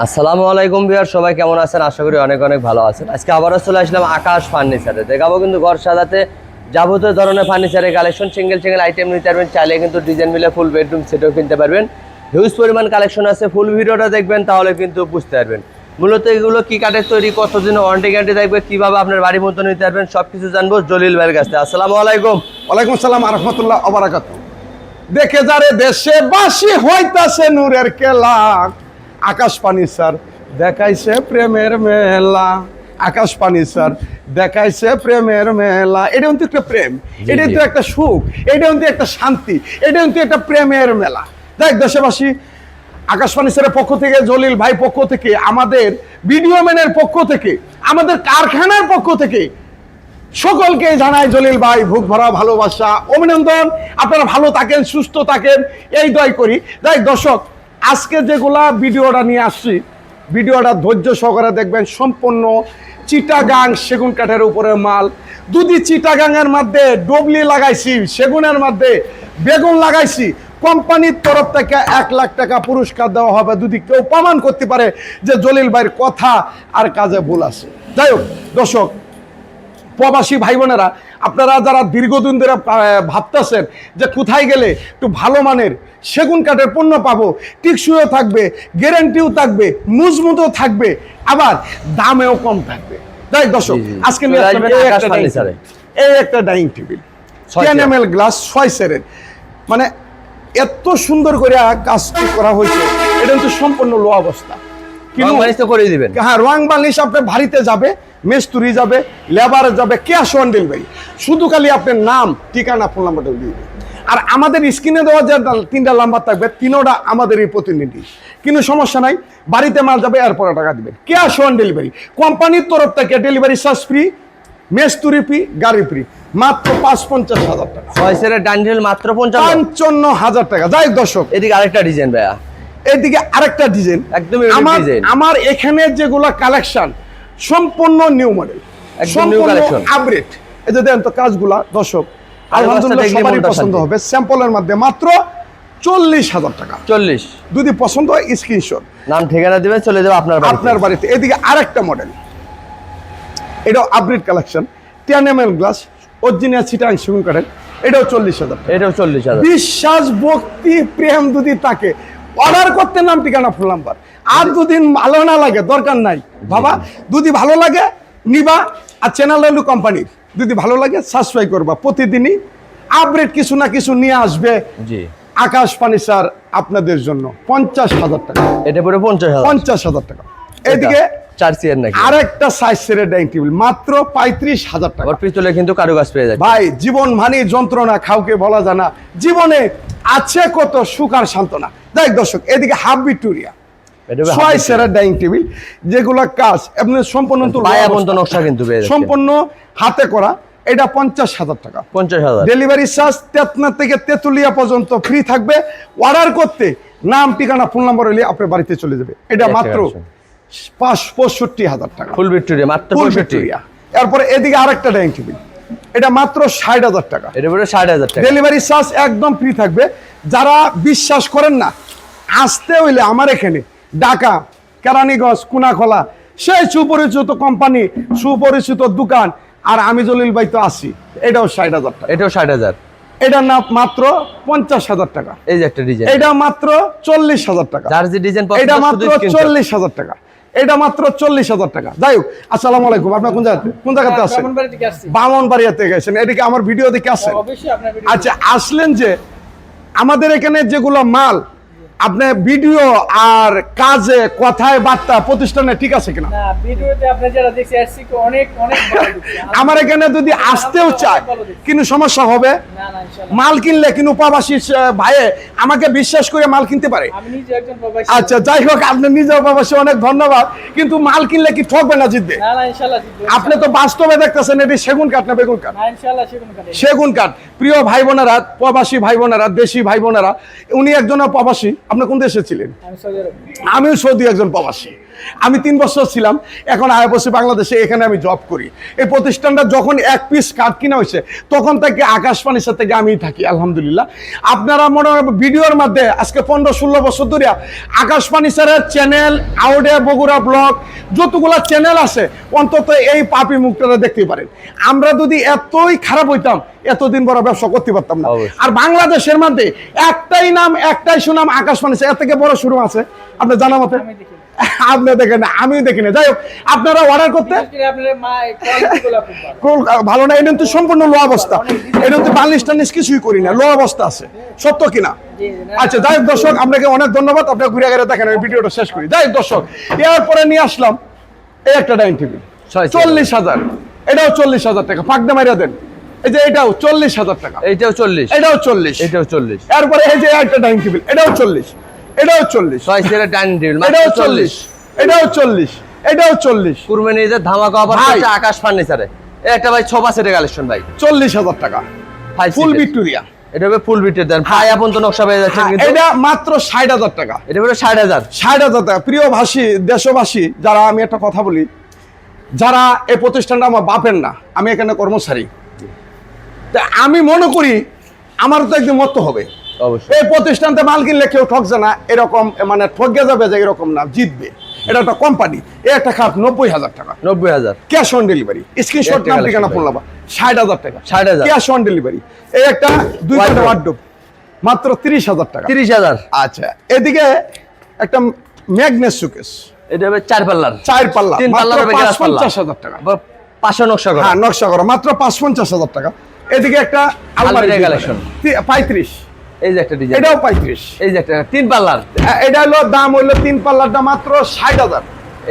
আসসালামু আলাইকুম ভিউয়ার, সবাই কেমন আছেন? আশা করি অনেক অনেক ভালো আছেন। আজকে আবারও চলে আসলাম আকাশ ফার্নিচারে। দেখাবো কিন্তু ঘর সাজাতে যাবতীয় ধরনের ফার্নিচারের কালেকশন। সিঙ্গেল আইটেম নিতে পারবেন, চাইলে কিন্তু ডিজাইন মিলে ফুল বেডরুম সেটও কিনতে পারবেন। হিউজ পরিমাণ কালেকশন আছে, ফুল ভিডিওটা দেখবেন তাহলে কিন্তু বুঝতে পারবেন মূলত এগুলো কি কাঠের তৈরি, কতদিন ওয়ারেন্টি গ্যারান্টি থাকবে, কিভাবে আপনার বাড়ির মতো নিতে পারবেন, সবকিছু জানবো জলিল ভাইয়ের কাছে। আসসালামু আলাইকুম। ওয়ালাইকুম আসসালাম ওয়া রাহমাতুল্লাহ ওয়া বারাকাতুহু। দেখে যারে দেশে বাসি হইতাছে নূরের কেলা, আকাশ ফার্নিচার দেখাইছে প্রেমের মেলা। আকাশ ফার্নিচার দেখাইছে প্রেমের মেলা। এটা কিন্তু একটা প্রেম, এটা কিন্তু একটা সুখ, এটা কিন্তু একটা শান্তি, এটা কিন্তু একটা প্রেমের মেলা। দেখ দেশবাসী, আকাশ ফার্নিচারের পক্ষ থেকে, জলিল ভাই পক্ষ থেকে, আমাদের ভিডিও ম্যানের পক্ষ থেকে, আমাদের কারখানার পক্ষ থেকে সকলকে জানাই জলিল ভাই বুক ভরা ভালোবাসা, অভিনন্দন। আপনারা ভালো থাকেন, সুস্থ থাকেন, এই দয় করি। তাই দর্শক, আজকে যেগুলা ভিডিওটা নিয়ে আসছি, ভিডিওটা ধৈর্য সহকারে দেখবেন। সম্পূর্ণ চিটাগাং সেগুন কাঠের উপরে মাল। যদি চিটাগাংয়ের মধ্যে ডবলি লাগাইছি, সেগুনের মধ্যে বেগুন লাগাইছি, কোম্পানির তরফ থেকে 1 লাখ টাকা পুরস্কার দেওয়া হবে যদি কেউ প্রমাণ করতে পারে যে জলিল ভাইয়ের কথা আর কাজে ভুল আছে। যাই হোক দর্শক, প্রবাসী ভাই বোনেরা, আপনারা যারা দীর্ঘদিন ধরে ভাবতেছেন যে কোথায় গেলে একটু ভালো মানের সেগুন কাঠের পণ্য পাবো, টিকসইও থাকবে, গ্যারান্টিও থাকবে, মজবুতও থাকবে, আবার দামেও কম থাকবে। তাই দর্শক, আজকে নিয়ে আসলাম এই একটা ডাইনিং টেবিল 10 ml গ্লাস 6 সেরের, মানে এত সুন্দর করে কাজটি করা হয়েছে। এটা কিন্তু সম্পূর্ণ লো অবস্থা, হ্যাঁ, রং বালিশ আপনার বাড়িতে যাবে, মিস্ত্রি যাবে, লেবার যাবে, ক্যাশ অন ডেলিভারি। শুধু খালি আপনার নাম, ঠিকানা, ফোন নাম্বারটা দিয়ে দেবে। আর আমাদের স্ক্রিনে দেওয়া যে 3টা নাম্বার থাকবে, 3টা আমাদেরই প্রতিনিধি। কিন্তু সমস্যা নাই, বাড়িতে মাল যাবে, এরপরে টাকা দিবেন, ক্যাশ অন ডেলিভারি। কোম্পানির তরফ থেকে ডেলিভারি চার্জ ফ্রি, মিস্ত্রি ফ্রি, গাড়ি ফ্রি, মাত্র 55,000 টাকা। 6 সেরের ডাইনিং মাত্র 55,000 টাকা। যাই দর্শক, এদিকে আরেকটা ডিজাইন ভাইয়া, এদিকে আরেকটা ডিজাইন, একদমই আমার এখানে যেগুলো কালেকশন সম্পূর্ণ নিউ মডেল, সম্পূর্ণ আপডেট। এই যে দেন তো কাজগুলা দর্শক, আলহামদুলিল্লাহ সবারই পছন্দ হবে। স্যাম্পলের মধ্যে মাত্র 40,000 টাকা। 40 যদি পছন্দ হয় স্ক্রিনশট, নাম ঠিকানা দিবে, চলে যাবে আপনার বাড়িতে। এদিকে আরেকটা মডেল, এটাও update collection, 10 ml glass, original Chittagong সেগুন কাঠের, এটাও 40,000 টাকা। এটাও 40,000। বিশ্বাস, ভক্তি, প্রেম যদি থাকে, অর্ডার করতে নাম, ঠিকানা, ফোন নাম্বার। আর যদি ভালো না লাগে দরকার নাই বাবা, যদি ভালো লাগে নিবা। আর চ্যানেল হলো কোম্পানির, যদি ভালো লাগে সাবস্ক্রাইব করবা। প্রতিদিনই আপডেট কিছু না কিছু নিয়ে আসবে জি আকাশ ফার্নিচার আপনাদের জন্য। 50,000 টাকা, এটা পুরো 50,000 টাকা। এদিকে 4 চেয়ার নাকি আরেকটা সাইজ সেটের ডাইনিং টেবিল, মাত্র 35,000 টাকা। ওর পিছনে কিন্তু কারুকাজ পেয়ে যাচ্ছে ভাই। জীবন মানে যন্ত্রণা, কাউকে বলা যায় না। জীবনে আছে কত সুখ আর সান্ত্বনা। দেখ দর্শক, এদিকে হাফ ভিক্টোরিয়া 6 সেটের ডাইনিং টেবিল, যেগুলো কাজ আপনি সম্পূর্ণ নকশা কিন্তু সম্পূর্ণ হাতে করা। এটা 50,000 টাকা। 50,000 ডেলিভারি চার্জ তেতনা থেকে তেতুলিয়া পর্যন্ত ফ্রি থাকবে। অর্ডার করতে নাম, ঠিকানা, ফোন নাম্বার হলে আপনার বাড়িতে চলে যাবে। এটা মাত্র 65,000 টাকা। ফুল ভিক্টোরিয়া মাত্র 65। এরপরে এদিকে আরেকটা ডাইনিং টেবিল, এটা মাত্র 60,000 টাকা। এটা পুরো 60,000 টাকা। ডেলিভারি চার্জ একদম ফ্রি থাকবে। যারা বিশ্বাস করেন না, আসতে হইলে আমার এখানে ঢাকা কেরানীগঞ্জ কোনাখোলা, সেই সুপরিচিত কোম্পানি, সুপরিচিত দোকান, আর আমি জলিল ভাই তো আছি। এটাও 60,000 টাকা। এটাও 60,000। এটা না মাত্র 50,000 টাকা। এই যে একটা ডিজাইন, এটা মাত্র 40,000 টাকা। যার যে ডিজাইন পছন্দ, এটা মাত্র 40,000 টাকা। এটা মাত্র 40,000 টাকা। যাই হোক, আসসালামু আলাইকুম। আপনার কোন জায়গাতে আছেন? ব্রাহ্মণবাড়িয়া থেকে গেছেন। এদিকে আমার ভিডিও দেখে আসেন? আচ্ছা, আসলেন যে আমাদের এখানে যেগুলো মাল আপনি ভিডিও আর কাজে, কথায়, বার্তা, প্রতিষ্ঠানে ঠিক আছে কিনা? না, ভিডিওতে আপনি যারা দেখছেন এসসি অনেক অনেক ভালো দেখছি। আমার এখানে যদি আসতেও চায়, কিন্তু সমস্যা হবে। না না, ইনশাআল্লাহ মাল কিনলে কিন্তু প্রবাসী ভাইয়ে আমাকে বিশ্বাস করে মাল কিনতে পারে। আমি নিজে একজন প্রবাসী। আচ্ছা, যাই হোক, আপনি নিজেও প্রবাসী, অনেক ধন্যবাদ। কিন্তু মাল কিনলে কি ঠকবে না, জিতবে? না না, ইনশাআল্লাহ জিতবো। আপনি তো বাস্তবে দেখতেছেন এটি সেগুন কাঠ না বেগুন কাঠ? না, ইনশাআল্লাহ সেগুন কাঠ। সেগুন কাঠ। প্রিয় ভাই বোনেরা, প্রবাসী ভাই বোনেরা, দেশি ভাই বোনেরা, উনি একজন প্রবাসী। আপনি কোন দেশে ছিলেন? আমি সৌদি আরব। আমিও সৌদি একজন প্রবাসী। আমি 3 বছর ছিলাম, এখন আয় বসে বাংলাদেশে, এখানে আমি জব করি। এই প্রতিষ্ঠানটা যখন 1 পিস কাঠ কিনা হয়েছে তখন থেকে আকাশ ফার্নিচার থেকে আমি থাকি আলহামদুলিল্লাহ। আপনারা মনে হয় ভিডিওর মধ্যে আজকে 15-16 বছর ধরে আকাশ ফার্নিচারের চ্যানেল, আউডে বগুড়া ব্লগ, যতগুলা চ্যানেল আছে অন্তত এই পাপি মুখটা দেখতে পারেন। আমরা যদি এতই খারাপ হইতাম এতদিন বড় ব্যবসা করতে পারতাম না। আর বাংলাদেশের মধ্যে একটাই নাম, একটাই সুনাম, আকাশ ফার্নিচার। এর থেকে বড় শোরুম আছে আপনার জানা মতে? আপনি দেখেন না, আমিও দেখি না। যাই হোক, আপনারা অর্ডার করতে ভালো না, এটা তো সম্পূর্ণ লো অবস্থা, এটা তো বার্নিশ টার্নিশ কিছুই করি না, লো অবস্থা আছে, সত্য কিনা? আচ্ছা, যাই হোক দর্শক, আপনাকে অনেক ধন্যবাদ। আপনারা ঘুরে ঘুরে দেখেন, আমি ভিডিওটা শেষ করি। যাই হোক দর্শক, এরপরে নিয়ে আসলাম এই একটা ডাইনিং টেবিল 40,000, এটাও 40,000 টাকা, ফাঁকদা মারিয়া দেন। এই যে এটাও 40,000 টাকা, এইটাও 40, এটাও 40, এটাও 40। এরপরে এই যে একটা ডাইনিং টেবিল, এটাও 40, এটাও 40, 6 সিটের ডাইনিং টেবিল, এটাও 40, এটাও 40, এটাও 40, কুরবানি ঈদের ধামাকা অফার ভাই। করছে আকাশ ফার্নিচারে। এই একটা ভাই সোফা সেটের কালেকশন ভাই, 40,000 টাকা, 5 ফুল সিটের। ভিক্টোরিয়া। এটা হবে ফুল বিটের দেন ভাই, আপন তো নকশা পেয়ে যাচ্ছেন কিন্তু। এটা মাত্র 60,000 টাকা, এটা হলো 60,000। 60,000 টাকা। প্রিয় ভাষী, দেশবাসী যারা, আমি একটা কথা বলি, যারা এই প্রতিষ্ঠানটা আমার বাপের না, আমি এখানে কর্মচারী, তা আমি মনে করি আমার তো একদিন মত হবে। অবশ্যই এই প্রতিষ্ঠানতে মাল কিনলে কেউ ঠকছে না এরকম, মানে ঠকে যাবে যে এরকম না, জিতবে। এটা একটা কোম্পানি। এই একটা খাট 90,000 টাকা, 90,000। ক্যাশ অন ডেলিভারি, স্ক্রিনশট, নাম, ঠিকানা, ফোন নাম্বার। 60,000 টাকা, 60,000 ক্যাশ অন ডেলিভারি। এই একটা 2 কাঠা ওয়ার্ডরোব মাত্র 30,000 টাকা। 30,000। আচ্ছা, এদিকে একটা ম্যাগনেস শোকেস, এটা হবে 4 পাল্লার, 4 পাল্লা, 3 মাত্র পাল্লার হবে গ্লাস পাল্লা, 50,000 টাকা। পাশে নকশা করা। হ্যাঁ, নকশা করা, মাত্র 50,000 টাকা। এদিকে একটা আলমারি আলমারি কালেকশন, 35, এই যে একটা ডিজাইন, এটাও 35। এই যে একটা 3 পাল্লার, এটা হলো দাম হলো 3 পাল্লাটা মাত্র 60,000,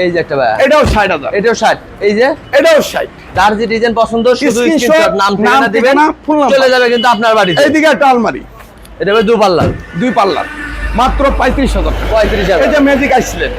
এই যে একটা ভাই, এটাও 60,000, এটাও 60। এই যে এটাও 60। যার যে ডিজাইন পছন্দ শুধু Screenshot, স্ক্রিনশট, নাম ঠিকানা দিবেন, ঠিকানা, full number। চলে যাবে কিন্তু আপনার বাড়িতে। এইদিকে একটা আলমারি, এটা হবে 2 পাল্লার, 2 পাল্লার, মাত্র 35,000 টাকা। 35,000। এই যে ম্যাজিক আইসল্যান্ড,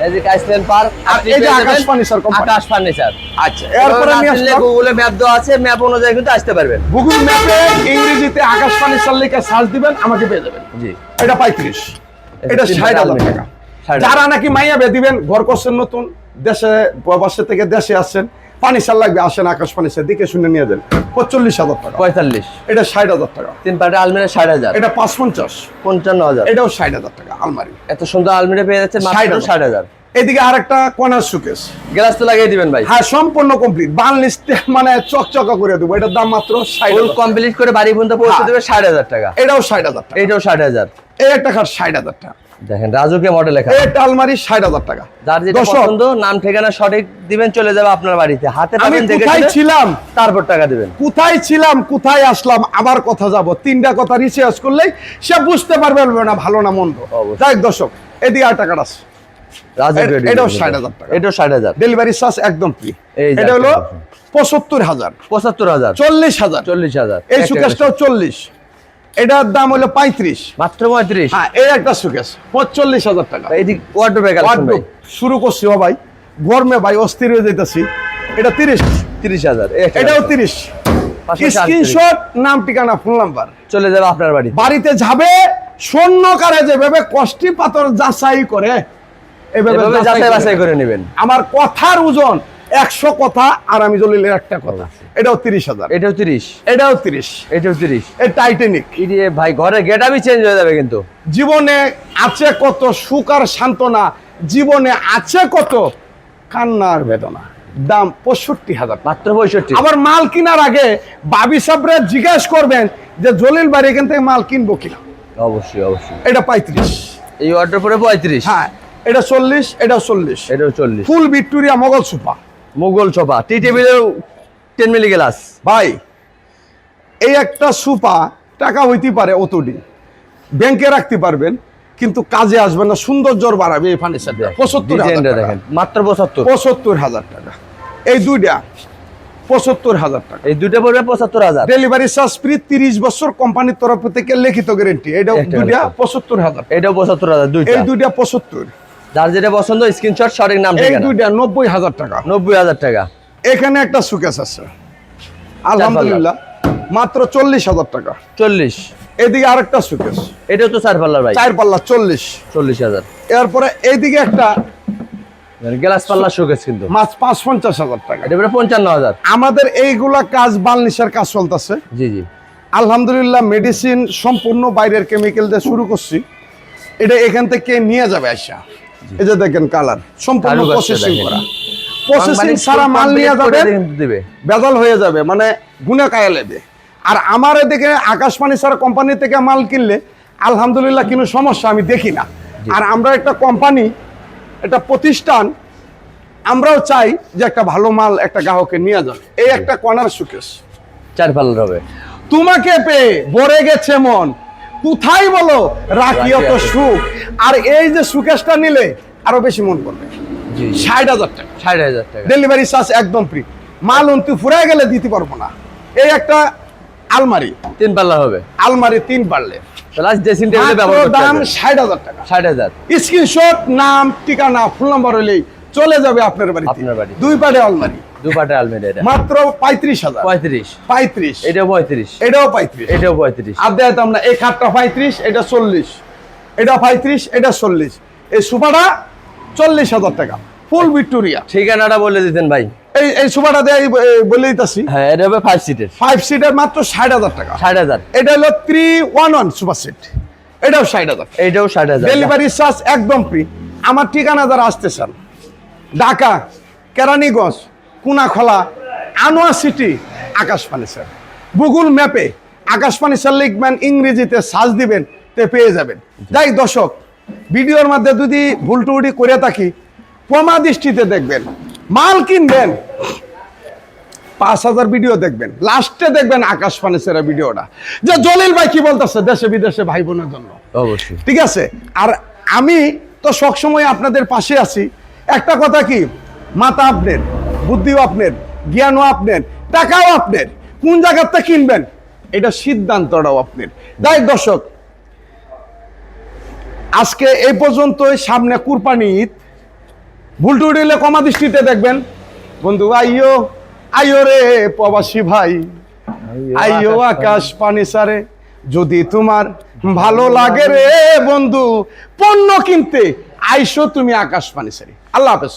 এই যে কাইসলেন পার্ক, আর এই যে আকাশ ফার্নিচার কোম্পানি। আকাশ ফার্নিচার। আচ্ছা, এরপরে নিয়ে আসলাম গুগলে ম্যাপ দেওয়া আছে, ম্যাপ অনুযায়ী কিন্তু আসতে পারবেন। গুগল ম্যাপে ইংরেজিতে আকাশ ফার্নিচার লিখে সার্চ দিবেন, আমাকে পেয়ে যাবেন। জি, এটা 35, এটা 60,000 টাকা। 60,000 যারা নাকি মাইয়া বে দিবেন, ঘর করছেন নতুন, দেশে প্রবাসী থেকে দেশে আসছেন, ফার্নিচার লাগবে, আসেন আকাশ ফার্নিচার, দিকে শুনে নিয়ে যান। 45,000 টাকা, 45। এটা 60,000 টাকা। 3 পাল্লা আলমিরা 60,000, এটা 550, 55,000। এটাও 60,000 টাকা আলমারি। এত সুন্দর আলমিরা পেয়ে যাচ্ছে মাত্র 60,000। 60,000। এদিকে আরেকটা কর্নার শোকেস, গ্লাস তো লাগিয়ে দিবেন ভাই, হ্যাঁ সম্পূর্ণ কমপ্লিট, বার্নিশ মানে চকচকা করে দেবো। এটার দাম মাত্র ফুল 60,000, কমপ্লিট করে বাড়ি পর্যন্ত পৌঁছে হ্যাঁ। দেবে 60,000 টাকা। এটাও 60,000 টাকা। এইটাও 60,000। এই একটা খাট 60,000 টাকা। দেখেন রাজুকে মডেল লেখা, এই একটা আলমারি 60,000 টাকা। যার যেটা দর্শক, পছন্দ, নাম ঠিকানা সঠিক দিবেন, চলে যাবে আপনার বাড়িতে। হাতে আমি পাবেন, দেখে কোথায় শুনে ছিলাম, তারপর টাকা দিবেন। কোথায় ছিলাম, কোথায় আসলাম, আবার কথা যাব, 3টা কথা রিসার্চ করলেই সে বুঝতে পারবে না ভালো না মন্দ। অবশ্যই। যাই হোক দর্শক, এদিকে আর টাকাটা আছে, রাজুকে এটাও 60,000 টাকা। এটাও 60,000। ডেলিভারি চার্জ একদম ফ্রি। এই যে এটা হলো একটা 75,000, 75,000, 40,000, 40,000। এই সুকেশটাও 40, এটার দাম হলো 35। মাত্র 35। হ্যাঁ, এই একটা সুকেশ 45,000 টাকা। এইদিক ওয়ার্ডরোবের কালেকশন ভাই, শুরু করছি ও ভাই, গরমে ভাই অস্থির হয়ে যাইতেছি। এটা 30, 30,000। এটাও 30। স্ক্রিনশট, নাম, ঠিকানা, ফোন নাম্বার, চলে যাবে আপনার বাড়িতে। বাড়িতে যাবে স্বর্ণ কারে যেভাবে কষ্টি পাথর যাচাই করে, এভাবে এভাবে যাচাই বাছাই করে নেবেন। আমার কথার ওজন 100 কথা, আর আমি জলিলের একটা কথা। এটাও 30,000, এটাও 30, এটাও 30, এটাও 30। এই টাইটানিক। ইডিয়ে ভাই, ঘরের গেটআপই চেঞ্জ হয়ে যাবে কিন্তু। জীবনে আছে কত সুখ আর সান্ত্বনা, জীবনে আছে কত কান্নার বেদনা। দাম 65,000, মাত্র 65। আবার মাল কেনার আগে বাবি সাবরে জিজ্ঞেস করবেন যে জলিল ভাই এখান থেকে মাল কিনবো কিনা। অবশ্যই অবশ্যই। এটা 35, এই অর্ডার পরে 35। হ্যাঁ, এটা 40, এটাও 40, এটাও 40। Full Victoria Mughal sofa. Mughal sofa, tea টেবিলেও 10 মিলি গ্লাস। ভাই, এই একটা সোফা টাকা হইতে পারে অতটি, ব্যাংকে রাখতে পারবেন, কিন্তু কাজে আসবে না, সৌন্দর্য বাড়াবে এই ফার্নিচারটা। 75,000 টাকা, দেখেন মাত্র 75। 75,000 টাকা। এই দুইটা 75,000 টাকা। এই দুটো পড়বে 75,000। ডেলিভারি চার্জ ফ্রি, 30 বছর কোম্পানির তরফ থেকে লিখিত গ্যারান্টি। এটাও একটা দুইটা গ্যারান্টি। 75,000। এটাও 75,000 দুইটা। এই দুইটা 75। যার যেটা পছন্দ স্ক্রিনশট, সঠিক নাম এই ঠিকানা। দুইটা 90,000 টাকা। 90,000 টাকা। এখানে একটা সুকেস আছে আলহামদুলিল্লাহ, মাত্র 40,000 টাকা। 40। এদিকে আরেকটা সুকেস, এটাও তো 4 পাল্লার ভাই, 4 পাল্লা, 40। 40,000। এরপরে এইদিকে একটা গ্লাস পাল্লা শোকেস কিন্তু মাছ ৫-৫০ টাকা। এটা 55,000। আমাদের এইগুলা কাজ বার্নিশের কাজ চলতেছে। জি জি। আলহামদুলিল্লাহ মেডিসিন সম্পূর্ণ বাইরের কেমিক্যাল দিয়ে শুরু করছি। এটা এখান থেকে নিয়ে যাবে আইসা। এই যে দেখেন কালার সম্পূর্ণ কারুকাজটা প্রসেসিং দেখেন। করা। প্রসেসিং ছাড়া মাল নিয়ে যাবে দিবে, বেজাল হয়ে যাবে, মানে গুনে কায়া লেবে। আর আমার এদিকে আকাশ ফার্নিচার কোম্পানি থেকে মাল কিনলে আলহামদুলিল্লাহ কোনো সমস্যা আমি দেখি না। আর আমরা একটা কোম্পানি, একটা প্রতিষ্ঠান, আমরাও চাই যে একটা ভালো মাল একটা গ্রাহকে নিয়ে যাবে। এই একটা কর্নার শোকেস 4 পাল্লার হবে। তোমাকে পেয়ে ভরে গেছে মন, কোথায় বলো রাখি অত সুখ। আর এই যে শোকেসটা নিলে আরো বেশি মন করবে। জি 60,000 টাকা 60,000 টাকা। ডেলিভারি চার্জ একদম ফ্রি। মাল অন্তু ফুরায় গেলে দিতে পারবো না। এই একটা আলমারি, 3 পাল্লা হবে। আলমারি 3 পারলে তাহলে আজ ড্রেসিং টেবিলে ব্যবহার করতে দাম হবে 60,000 টাকা। 60,000। স্ক্রিনশট, নাম, ঠিকানা, ফোন নাম্বার হলেই চলে যাবে আপনার বাড়িতে। আপনার বাড়ি। 2 পারে আলমারি দুপাটে আলমিরা এটা মাত্র 35,000। 35। 35, এটাও 35। এটাও 35। এটাও 35। আর দেখাতাম না, এই খাটটা 35, এটা 40, এটা 35, এটা 40। এই সোফাটা 40,000 টাকা, ফুল ভিক্টোরিয়া। ঠিকানাটা বলে দিতেন ভাই। এই সোফাটা দেয় বলে দিতেছি। হ্যাঁ, এটা হবে 5 সিটের। 5 সিটার মাত্র 60,000 টাকা। 60,000। এটা হলো 311 সুপার সেট, এটাও 60,000। এইটাও 60,000। ডেলিভারি চার্জ একদম ফ্রি। আমার ঠিকানা যারা আসতে চান, ঢাকা কেরানীগঞ্জ, কুনাখলা, আনোয়ার সিটি, আকাশ ফার্নিচার। গুগল ম্যাপে আকাশ ফার্নিচার লিখবেন, ইংরেজিতে সার্চ দিবেন, তে পেয়ে যাবেন। যাই দর্শক, ভিডিওর মধ্যে যদি ভুল টুটি করে থাকি ক্ষমা দৃষ্টিতে দেখবেন। মাল কিনবেন 5,000 ভিডিও দেখবেন, লাস্টে দেখবেন আকাশ ফার্নিচারের ভিডিওটা, যে জলিল ভাই কি বলতেছে দেশে বিদেশে ভাই বোনের জন্য। অবশ্যই। ঠিক আছে। আর আমি তো সবসময় আপনাদের পাশে আছি। একটা কথা কি, মাথা আপনার, বুদ্ধিও আপনার, জ্ঞানও আপনার, টাকাও আপনার, কোন জায়গাতে কিনবেন এটা সিদ্ধান্তটাও আপনার। তাই দর্শক, আজকে এই পর্যন্তই। সামনে কুরবানি ঈদ, ভুল টুটি হলে ক্ষমা দৃষ্টিতে দেখবেন। বন্ধু আইও আইও রে প্রবাসী ভাই, আইও আকাশ ফার্নিচারে। যদি তোমার ভালো লাগে রে বন্ধু পণ্য কিনতে, আইসো তুমি আকাশ ফার্নিচারে। আল্লাহ হাফেজ।